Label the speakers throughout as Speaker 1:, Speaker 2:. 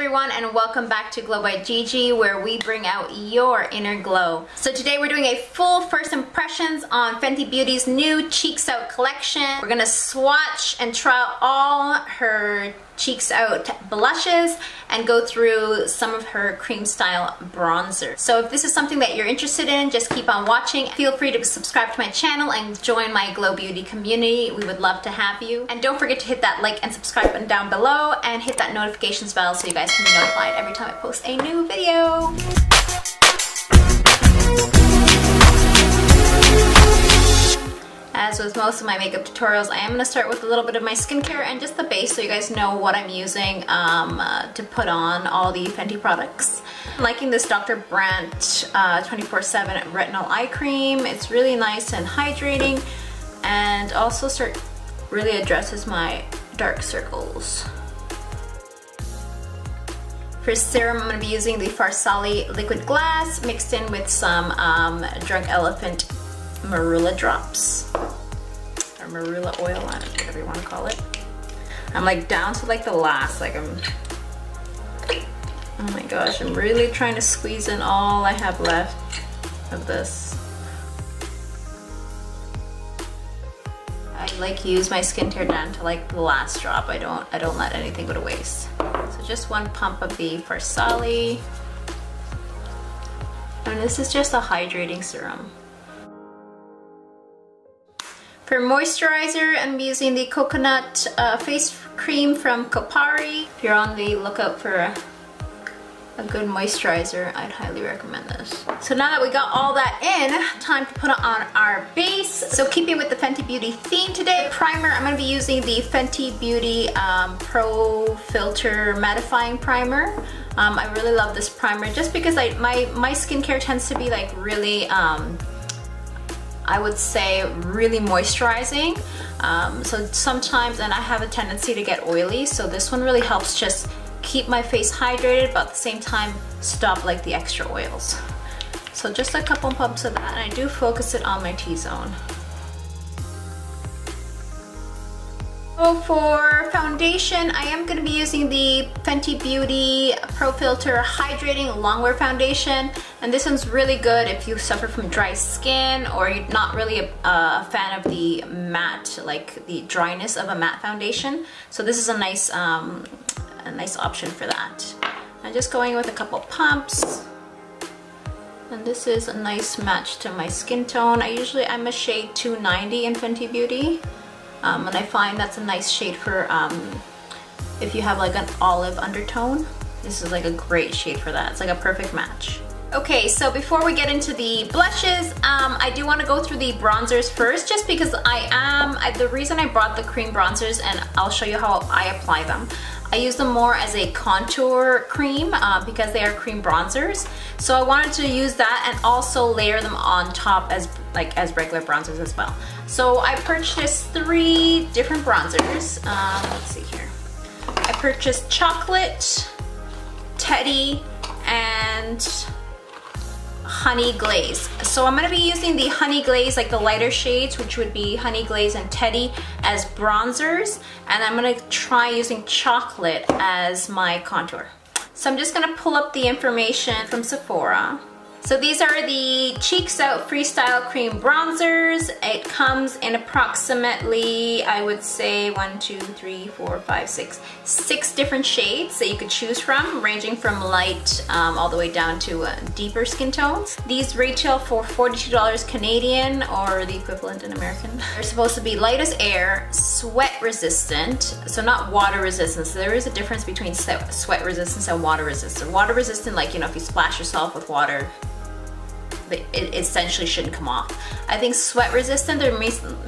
Speaker 1: everyone, and welcome back to Glow by Gigi, where we bring out your inner glow. So today we're doing a full first impressions on Fenty Beauty's new Cheeks Out collection. We're gonna swatch and try out all her Cheeks Out blushes and go through some of her cream style bronzer. So if this is something that you're interested in, just keep on watching. Feel free to subscribe to my channel and join my Glow Beauty community. We would love to have you. And don't forget to hit that like and subscribe button down below and hit that notifications bell so you guys can be notified every time I post a new video. As with most of my makeup tutorials, I am going to start with a little bit of my skincare and just the base so you guys know what I'm using to put on all the Fenty products. I'm liking this Dr. Brandt 24/7 Retinol Eye Cream. It's really nice and hydrating and also really addresses my dark circles. For serum, I'm going to be using the Farsali Liquid Glass mixed in with some Drunk Elephant Marula drops. Or marula oil, whatever you want to call it. I'm like down to like the last, oh my gosh, I'm really trying to squeeze in all I have left of this. I like use my skincare down to like the last drop. I don't let anything go to waste. So just one pump of the Farsali. And this is just a hydrating serum. For moisturizer, I'm using the coconut face cream from Kopari. If you're on the lookout for a good moisturizer, I'd highly recommend this. So now that we got all that in, time to put on our base. So keeping with the Fenty Beauty theme today, primer, I'm going to be using the Fenty Beauty Pro Filter Mattifying Primer. I really love this primer just because my skincare tends to be like really I would say really moisturizing. So sometimes, and I have a tendency to get oily, so this one really helps just keep my face hydrated but at the same time stop like the extra oils. So just a couple pumps of that, and I do focus it on my T-zone. So for foundation, I am going to be using the Fenty Beauty Pro Filter Hydrating Longwear Foundation, and this one's really good if you suffer from dry skin or you're not really a fan of the matte, like the dryness of a matte foundation. So this is a nice option for that. I'm just going with a couple pumps, and this is a nice match to my skin tone. I'm a shade 290 in Fenty Beauty. And I find that's a nice shade for if you have like an olive undertone. This is like a great shade for that. It's like a perfect match. Okay, so before we get into the blushes, I do want to go through the bronzers first, just because the reason I brought the cream bronzers, and I'll show you how I apply them. I use them more as a contour cream because they are cream bronzers. So I wanted to use that and also layer them on top as regular bronzers as well. So I purchased 3 different bronzers. Let's see here. I purchased Chocolate, Teddy, and Hunni Glaze. So I'm going to be using the Hunni Glaze, like the lighter shades, which would be Hunni Glaze and Teddy, as bronzers, and I'm going to try using Chocolate as my contour. So I'm just going to pull up the information from Sephora. So these are the Cheeks Out Freestyle Cream Bronzers. It comes in approximately, I would say, 6 different shades that you could choose from, ranging from light all the way down to deeper skin tones. These retail for $42 Canadian, or the equivalent in American. They're supposed to be light as air, sweat resistant, so not water resistant. So there is a difference between sweat resistance and water resistant. Water resistant, like, you know, if you splash yourself with water, it essentially shouldn't come off. I think sweat resistant, they're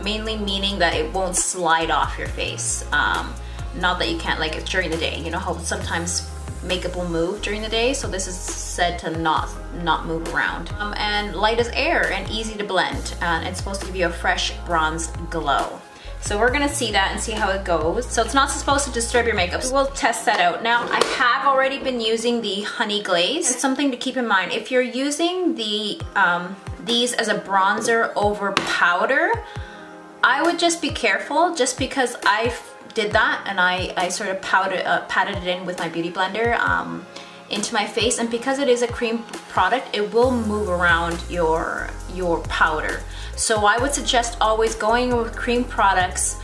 Speaker 1: mainly meaning that it won't slide off your face. Not that you can't, like, it's during the day. You know how sometimes makeup will move during the day, so this is said to not move around. And light as air and easy to blend. It's supposed to give you a fresh bronze glow. So we're gonna see that and see how it goes. So it's not supposed to disturb your makeup. So we'll test that out. Now, I have already been using the Hunni Glaze. It's something to keep in mind. If you're using the these as a bronzer over powder, I would just be careful, just because I've did that, and I sort of patted it in with my beauty blender into my face. And because it is a cream product, it will move around your powder. So I would suggest always going with cream products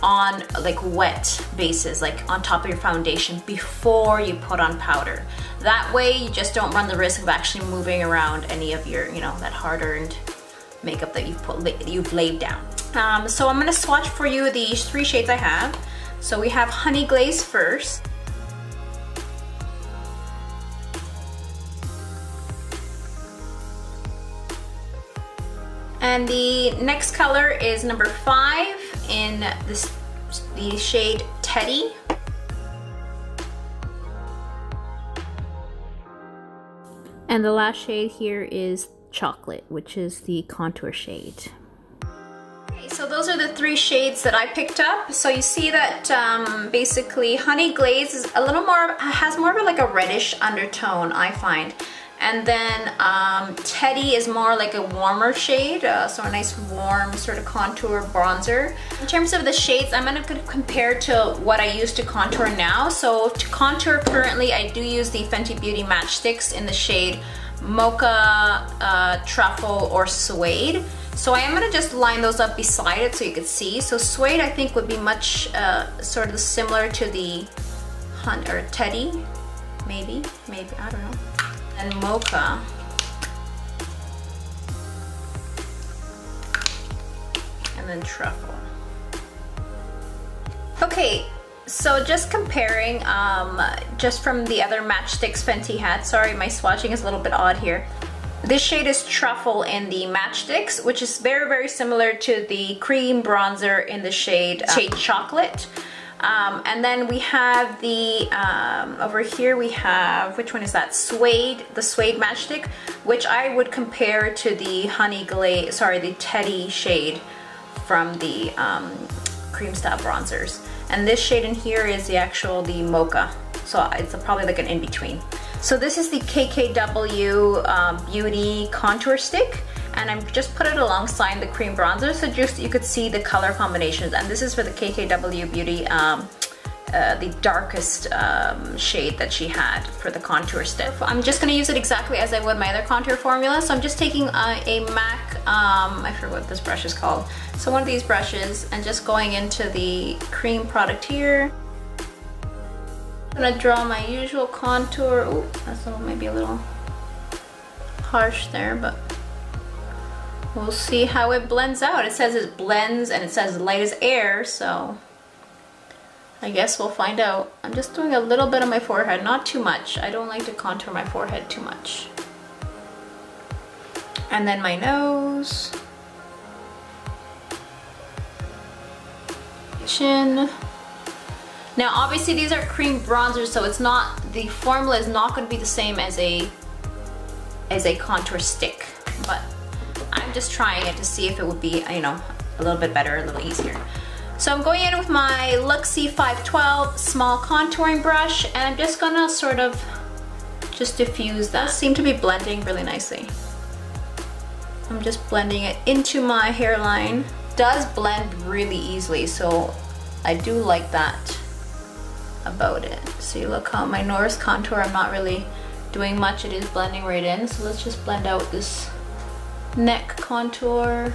Speaker 1: on like wet bases, like on top of your foundation before you put on powder. That way you just don't run the risk of actually moving around any of your, you know, that hard-earned makeup that you've laid down. So I'm gonna swatch for you the 3 shades I have. So we have Hunni Glaze first. And the next color is number 5 in the shade Teddy. And the last shade here is Chocolate, which is the contour shade. Okay, so those are the 3 shades that I picked up. So you see that basically Hunni Glaze is a little more, has more of like a reddish undertone, I find. And then Teddy is more like a warmer shade, so a nice warm sort of contour bronzer. In terms of the shades, I'm gonna compare to what I use to contour now. So to contour currently, I do use the Fenty Beauty matchsticks in the shade Mocha, Truffle, or Suede. So I am gonna just line those up beside it so you can see. So Suede I think would be much sort of similar to the Teddy, maybe, I don't know. And Mocha. And then Truffle. Okay, so just comparing, just from the other matchsticks Fenty had, sorry my swatching is a little bit odd here. This shade is Truffle in the matchsticks, which is very, very similar to the cream bronzer in the shade Chocolate. And then we have the, over here we have, which one is that? Suede, the Suede matchstick, which I would compare to the Hunni Glaze, sorry, the Teddy shade from the cream style bronzers. And this shade in here is the Mocha. So it's probably like an in-between. So this is the KKW Beauty Contour Stick. And I'm just put it alongside the cream bronzer so just you could see the color combinations. And this is for the KKW Beauty, the darkest shade that she had for the contour stick. I'm just gonna use it exactly as I would my other contour formula. So I'm just taking a MAC, I forget what this brush is called. So one of these brushes and just going into the cream product here. I'm gonna draw my usual contour. Ooh, that's maybe a little harsh there, but we'll see how it blends out. It says it blends and it says light as air, so I guess we'll find out. I'm just doing a little bit on my forehead, not too much. I don't like to contour my forehead too much. And then my nose. Chin. Now obviously these are cream bronzers, so it's not, the formula is not going to be the same as a contour stick, but I'm just trying it to see if it would be, you know, a little bit better, a little easier. So I'm going in with my Luxie 512 small contouring brush, and I'm just gonna sort of just diffuse that. It seems to be blending really nicely. I'm just blending it into my hairline. It does blend really easily, so I do like that about it. See, look how my nose contour, I'm not really doing much, it is blending right in. So let's just blend out this neck contour.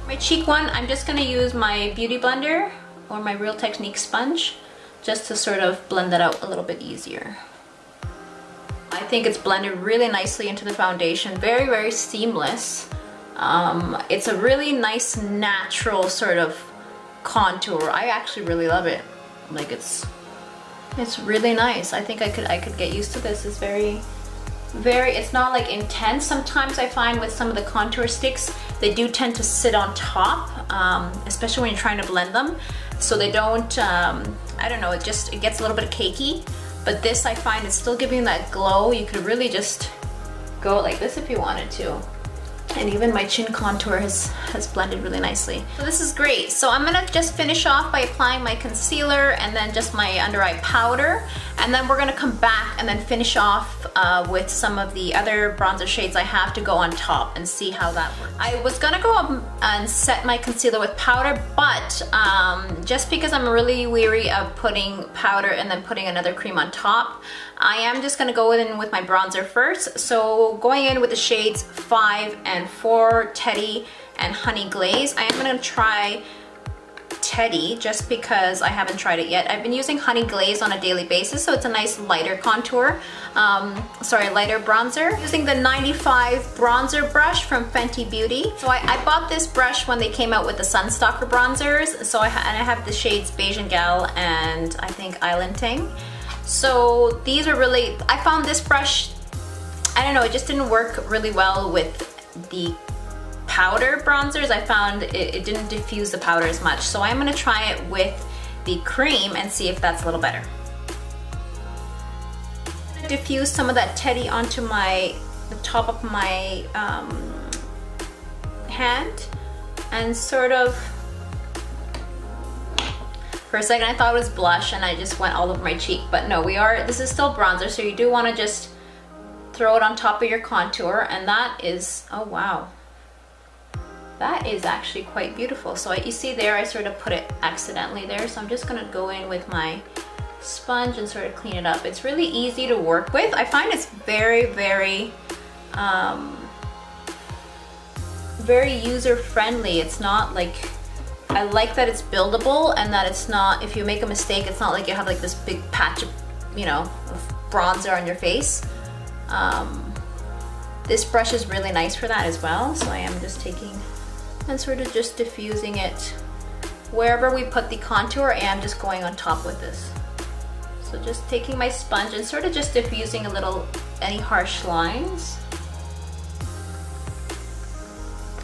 Speaker 1: My cheek one, I'm just gonna use my beauty blender or my Real Technique sponge just to sort of blend that out a little bit easier. I think it's blended really nicely into the foundation, very, very seamless. It's a really nice natural sort of contour. I actually really love it. Like it's really nice. I think I could get used to this. It's very, it's not like intense. Sometimes I find with some of the contour sticks, they do tend to sit on top, especially when you're trying to blend them. So they don't, I don't know, it gets a little bit cakey. But this, I find, is still giving that glow. You could really just go like this if you wanted to. And even my chin contour has blended really nicely. So this is great. So I'm gonna just finish off by applying my concealer and then just my under eye powder. And then we're gonna come back and then finish off with some of the other bronzer shades I have to go on top and see how that works. I was gonna go up and set my concealer with powder, but just because I'm really weary of putting powder and then putting another cream on top, I am just gonna go in with my bronzer first. So going in with the shades 5 and 4, Teddy and Hunni Glaze. I am gonna try Teddy just because I haven't tried it yet. I've been using Hunni Glaze on a daily basis, so it's a nice lighter contour, lighter bronzer. Using the 95 bronzer brush from Fenty Beauty. So I bought this brush when they came out with the Sunstalker bronzers. So I have the shades Beige and Gal and I think Island Ting. So these are really, I found this brush, I don't know, it just didn't work really well with the powder bronzers. I found it didn't diffuse the powder as much. So I'm gonna try it with the cream and see if that's a little better. I'm gonna diffuse some of that Teddy onto the top of my hand and sort of, for a second I thought it was blush and I just went all over my cheek, but no, this is still bronzer, so you do wanna just throw it on top of your contour, and that is, oh wow. That is actually quite beautiful. So you see there, I sort of put it accidentally there. So I'm just gonna go in with my sponge and sort of clean it up. It's really easy to work with. I find it's very, very, very user-friendly. It's not like, I like that it's buildable and that it's not, if you make a mistake, it's not like you have like this big patch of, you know, of bronzer on your face. This brush is really nice for that as well. So I am just taking and sort of just diffusing it wherever we put the contour, and I'm just going on top with this. So just taking my sponge and sort of just diffusing a little, any harsh lines.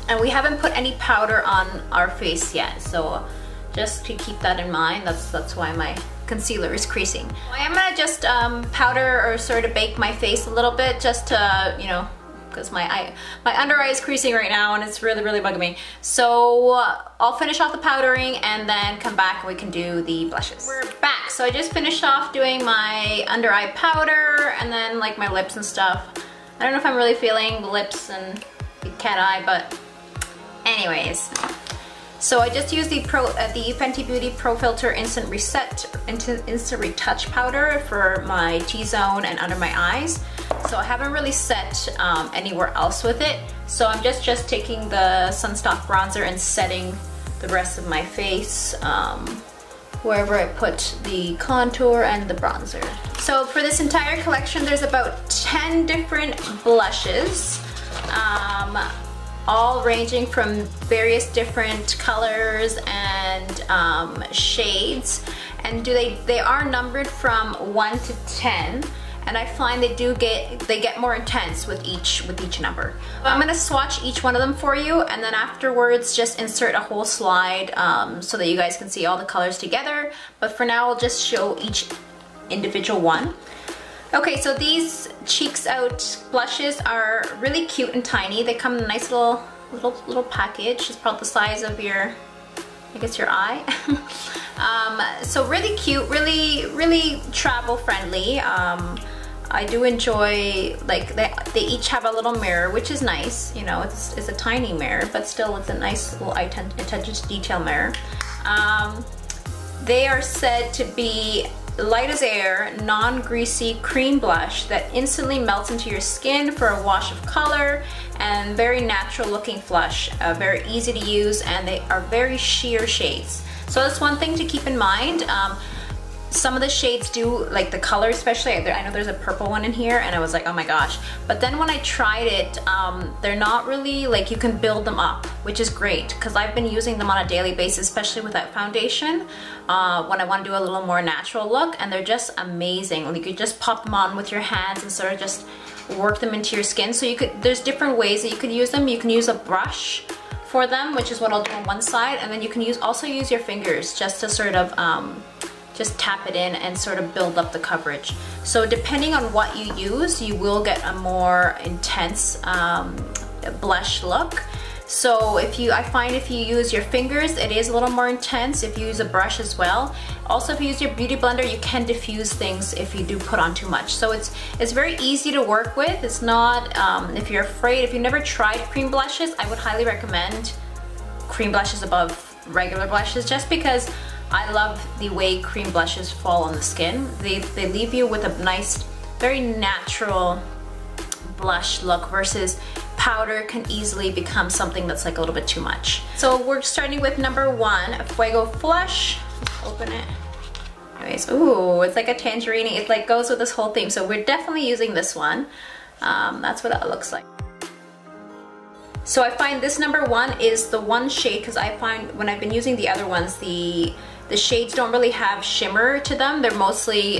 Speaker 1: And we haven't put any powder on our face yet, so just to keep that in mind, that's why my concealer is creasing. I am gonna just powder or sort of bake my face a little bit just to, you know, because my under eye is creasing right now and it's really, really bugging me. So I'll finish off the powdering and then come back and we can do the blushes. We're back. So I just finished off doing my under eye powder and then like my lips and stuff. I don't know if I'm really feeling the lips and the cat eye, but anyways. So I just used the Fenty Beauty Pro Filter Instant Retouch powder for my T-zone and under my eyes. So I haven't really set anywhere else with it. So I'm just taking the Sunstock bronzer and setting the rest of my face wherever I put the contour and the bronzer. So for this entire collection, there's about 10 different blushes. All ranging from various different colors and shades, and they are numbered from 1 to 10, and I find they get more intense with each number. I'm gonna swatch each one of them for you, and then afterwards just insert a whole slide so that you guys can see all the colors together. But for now, I'll just show each individual one. Okay, so these CHEEKSOUT blushes are really cute and tiny. They come in a nice little package. It's about the size of your, I guess, your eye. So really cute, really travel friendly. I do enjoy, like, they each have a little mirror, which is nice. You know, it's a tiny mirror, but still it's a nice little attention to detail mirror. They are said to be light as air, non-greasy cream blush that instantly melts into your skin for a wash of color, and very natural looking blush, very easy to use, and they are very sheer shades. So that's one thing to keep in mind. Some of the shades do, like the color especially, I know there's a purple one in here and I was like, oh my gosh. But then when I tried it, they're not really, like, you can build them up, which is great because I've been using them on a daily basis, especially with that foundation, when I want to do a little more natural look, and they're just amazing. Like, you could just pop them on with your hands and sort of just work them into your skin. So there's different ways that you could use them. You can use a brush for them, which is what I'll do on one side, and then you can also use your fingers just to sort of just tap it in and sort of build up the coverage. So depending on what you use, you will get a more intense blush look. So I find if you use your fingers, it is a little more intense. If you use a brush as well. Also, if you use your beauty blender, you can diffuse things if you do put on too much. So it's very easy to work with. It's not, if you're afraid, if you've never tried cream blushes, I would highly recommend cream blushes above regular blushes, just because I love the way cream blushes fall on the skin. They leave you with a nice, very natural blush look, versus powder can easily become something that's like a little bit too much. So we're starting with number 1, Fuego Flush. Let's open it. Anyways, ooh, it's like a tangerine. It like goes with this whole theme. So we're definitely using this one. That's what that looks like. So I find this number 1 is the one shade, because I find when I've been using the other ones, the shades don't really have shimmer to them. They're mostly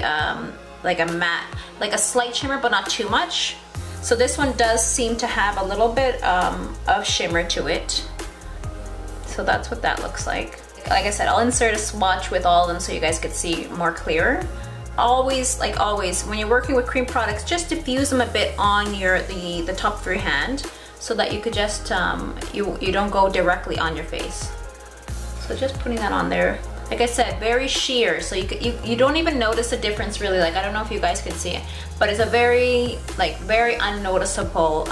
Speaker 1: like a matte, like a slight shimmer, but not too much. So this one does seem to have a little bit of shimmer to it. So that's what that looks like. Like I said, I'll insert a swatch with all of them so you guys could see more clearer. Always, like always, when you're working with cream products, just diffuse them a bit on the top of your hand, so that you could just, you don't go directly on your face. So just putting that on there. Like I said, very sheer, so you don't even notice a difference really. Like, I don't know if you guys could see it, but it's a very unnoticeable,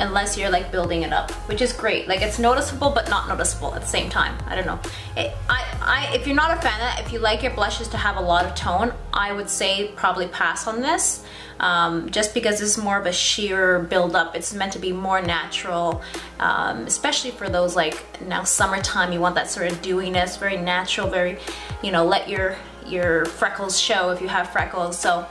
Speaker 1: unless you're like building it up, which is great. Like, it's noticeable but not noticeable at the same time. I don't know. If you're not a fan of that, if you like your blushes to have a lot of tone, I would say probably pass on this. Just because this is more of a sheer build up. It's meant to be more natural, especially for those, like, now summertime, you want that sort of dewiness, very natural, very, you know, let your freckles show if you have freckles. So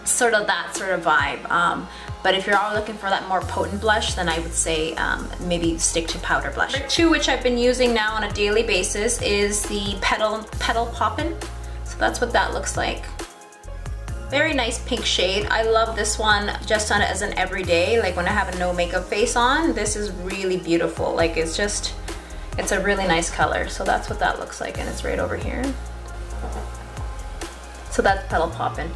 Speaker 1: sort of that sort of vibe. But if you're all looking for that more potent blush, then I would say maybe stick to powder blush. Number 2, which I've been using now on a daily basis, is the Petal Poppin. So that's what that looks like. Very nice pink shade. I love this one just on it as an everyday, like when I have a no makeup face on. This is really beautiful. Like, it's a really nice color. So that's what that looks like, and it's right over here. So that's Petal Poppin.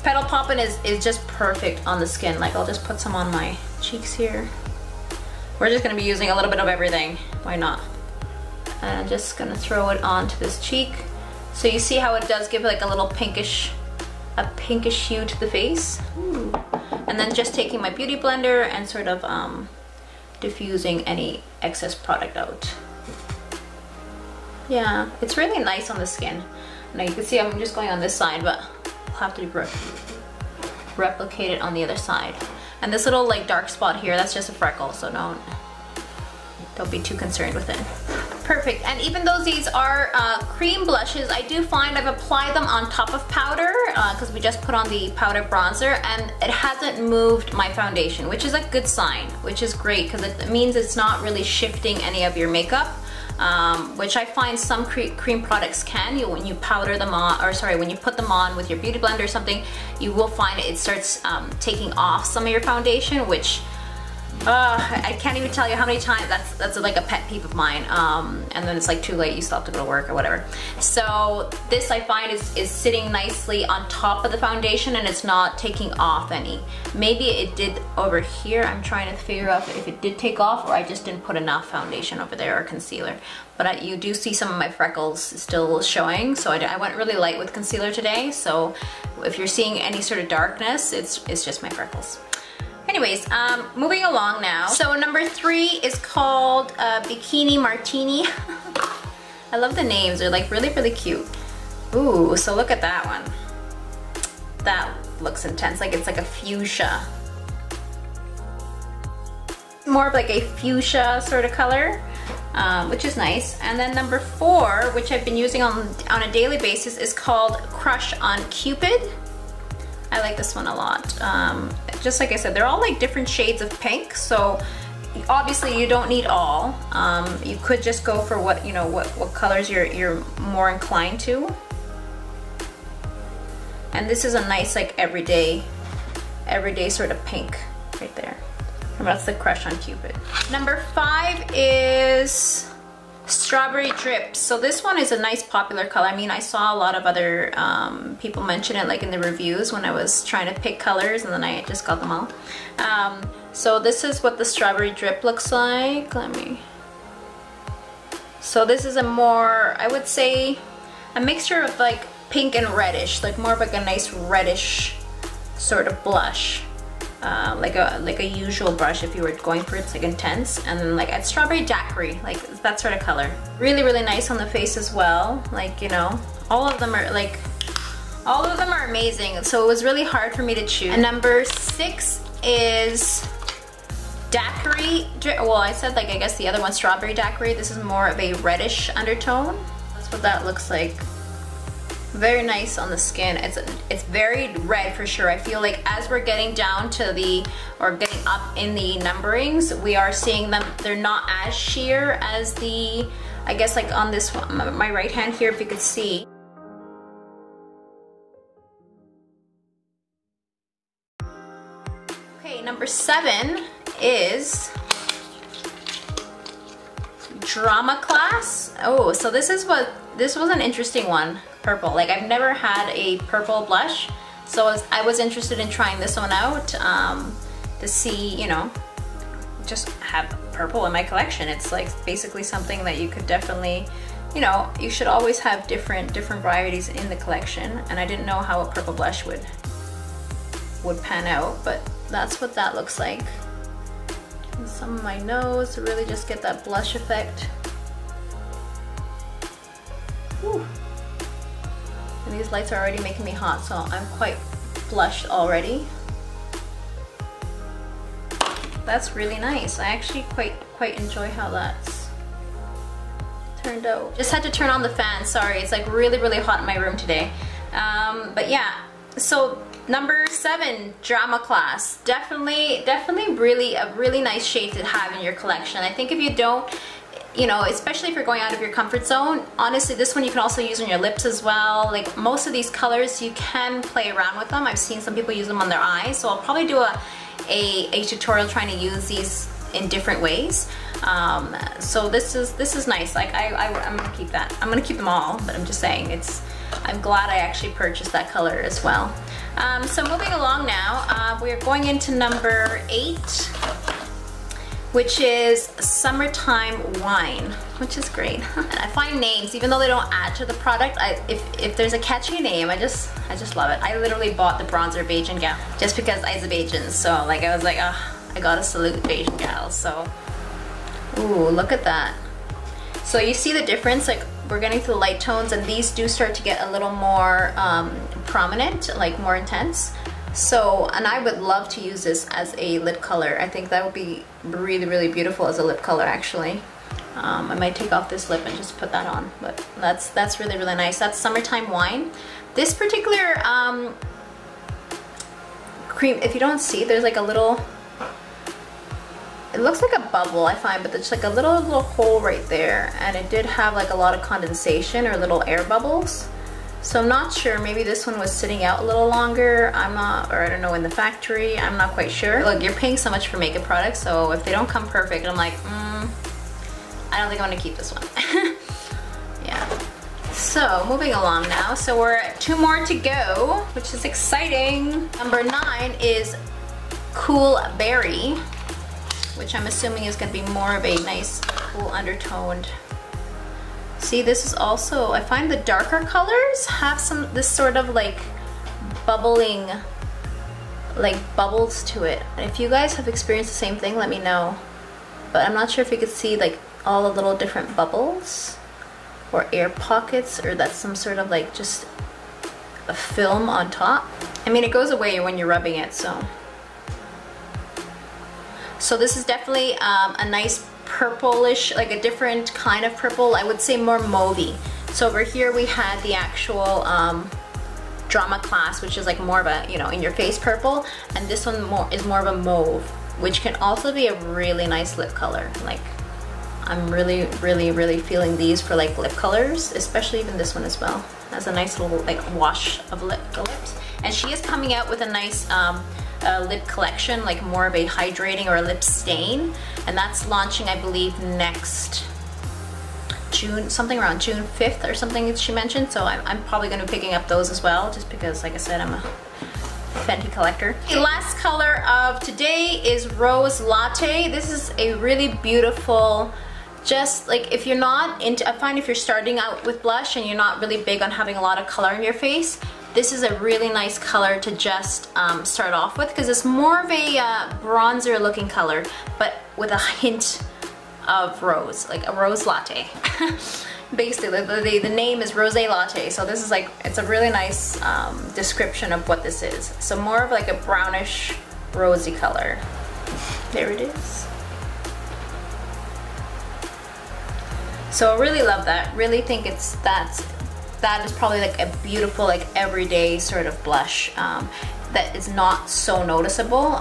Speaker 1: Petal Poppin is just perfect on the skin. Like, I'll just put some on my cheeks here. We're just gonna be using a little bit of everything. Why not? And I'm just gonna throw it onto this cheek. So you see how it does give like a little pinkish hue to the face. Ooh. And then just taking my beauty blender and sort of diffusing any excess product out. Yeah, it's really nice on the skin. Now you can see I'm just going on this side, but I'll have to replicate it on the other side. And this little like dark spot here, that's just a freckle, so don't be too concerned with it. Perfect. And even though these are cream blushes, I do find I've applied them on top of powder, because we just put on the powder bronzer, and it hasn't moved my foundation, which is a good sign, which is great, because it means it's not really shifting any of your makeup, which I find some cream products can. When you powder them on, or sorry, when you put them on with your beauty blender or something, you will find it starts taking off some of your foundation, which I can't even tell you how many times that's like a pet peeve of mine. And then it's like too late, you still have to go to work or whatever. So this I find is sitting nicely on top of the foundation, and it's not taking off any. Maybe it did over here. I'm trying to figure out if it did take off, or I just didn't put enough foundation over there or concealer. But you do see some of my freckles still showing, so I went really light with concealer today. So if you're seeing any sort of darkness, it's just my freckles. Anyways, moving along now. So number 3 is called Bikini Martini. I love the names, they're like really, really cute. Ooh, so look at that one. That looks intense, like it's like a fuchsia. More of like a fuchsia sort of color, which is nice. And then number 4, which I've been using on a daily basis, is called Crush on Cupid. I like this one a lot. Just like I said, they're all like different shades of pink, so obviously you don't need all. You could just go for what, you know, what colors you're more inclined to. And this is a nice like everyday sort of pink right there. And that's the Crush on Cupid. Number 5 is Strawberry Drip. So this one is a nice popular color. I mean, I saw a lot of other people mention it like in the reviews when I was trying to pick colors, and then I just got them all. So this is what the Strawberry Drip looks like. So this is a more, I would say, a mixture of like pink and reddish, like more of like a nice reddish sort of blush. Like a usual brush if you were going for it's like intense, and then like a strawberry daiquiri, like that sort of color. Really, really nice on the face as well. Like, you know, all of them are amazing. So it was really hard for me to choose. And number 6 is Daquiri Drip. Well, I said like, I guess the other one, Strawberry Daiquiri. This is more of a reddish undertone. That's what that looks like. Very nice on the skin. It's very red for sure. I feel like as we're getting down to the, or getting up in the numberings, we are seeing them, they're not as sheer as the, I guess like on this one, my right hand here, if you could see. Okay, number 7 is Drama Cla. Oh, so this was an interesting one. Purple. Like, I've never had a purple blush, so I was interested in trying this one out to see, you know, just have purple in my collection. It's like basically something that you could definitely, you know, you should always have different varieties in the collection, and I didn't know how a purple blush would pan out, but that's what that looks like. And some of my nose to really just get that blush effect. Whew. And these lights are already making me hot, so I'm quite blushed already. That's really nice. I actually quite enjoy how that's turned out. Just had to turn on the fan, sorry. It's like really, really hot in my room today. But yeah, so number 7, Drama Cla. Definitely really a really nice shade to have in your collection. I think if you don't, you know, especially if you're going out of your comfort zone, honestly, this one you can also use on your lips as well. Like most of these colors, you can play around with them. I've seen some people use them on their eyes, so I'll probably do a tutorial trying to use these in different ways. So this is nice. Like I'm gonna keep that. I'm gonna keep them all, but I'm just saying I'm glad I actually purchased that color as well. So moving along now, we're going into number 8. Which is Summertime Wine, which is great. I find names, even though they don't add to the product, if there's a catchy name, I just love it. I literally bought the bronzer Bajan gal just because I'm a Bajan, so like I was like, oh, I gotta salute Bajan gals. So, ooh, look at that. So you see the difference, like we're getting to the light tones, and these do start to get a little more prominent, like more intense. So, and I would love to use this as a lip color. I think that would be really, really beautiful as a lip color, actually. I might take off this lip and just put that on, but that's really, really nice. That's Summertime Wine. This particular cream, if you don't see, there's like a little, it looks like a bubble, I find, but there's like a little hole right there, and it did have like a lot of condensation or little air bubbles. So I'm not sure, maybe this one was sitting out a little longer, I'm not, or I don't know, in the factory, I'm not quite sure. Look, you're paying so much for makeup products, so if they don't come perfect, I'm like, I don't think I'm gonna keep this one. Yeah. So, moving along now, so we're at 2 more to go, which is exciting. Number 9 is Cool Berry, which I'm assuming is gonna be more of a nice, cool undertoned. See, this is also, I find the darker colors have this sort of like bubbling, like bubbles to it. And if you guys have experienced the same thing, let me know. But I'm not sure if you could see like all the little different bubbles or air pockets, or that's some sort of like just a film on top. I mean, it goes away when you're rubbing it, so. So this is definitely a nice purplish, like a different kind of purple. I would say more mauvey. So over here we had the actual Drama Cla, which is like more of a, you know, in your face purple, and this one is more of a mauve, which can also be a really nice lip color. Like I'm really, really, really feeling these for like lip colors, especially even this one as well. Has a nice little like wash of lips. And she is coming out with a nice lip collection, like more of a hydrating or a lip stain, and that's launching, I believe, next June, something around June 5th or something she mentioned, so I'm probably going to be picking up those as well, just because, like I said, I'm a Fenty collector. The last color of today is Rose Latte. This is a really beautiful, just like if you're not into, I find if you're starting out with blush and you're not really big on having a lot of color in your face, this is a really nice color to just start off with, because it's more of a bronzer looking color, but with a hint of rose, like a rose latte. Basically, the name is Rose Latte, so this is like, it's a really nice description of what this is. So more of like a brownish, rosy color. There it is. So I really love that. Really think it's that is probably like a beautiful, like everyday sort of blush that is not so noticeable.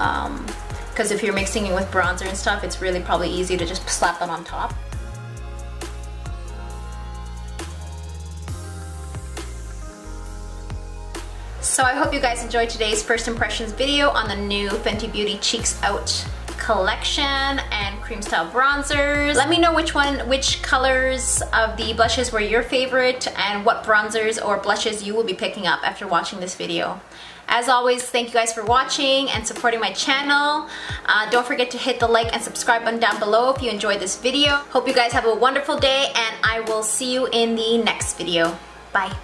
Speaker 1: Because if you're mixing it with bronzer and stuff, it's really probably easy to just slap that on top. So I hope you guys enjoyed today's first impressions video on the new Fenty Beauty Cheeks Out collection and cream style bronzers. Let me know which colors of the blushes were your favorite and what bronzers or blushes you will be picking up after watching this video. As always, thank you guys for watching and supporting my channel. Don't forget to hit the like and subscribe button down below if you enjoyed this video. Hope you guys have a wonderful day, and I will see you in the next video. Bye.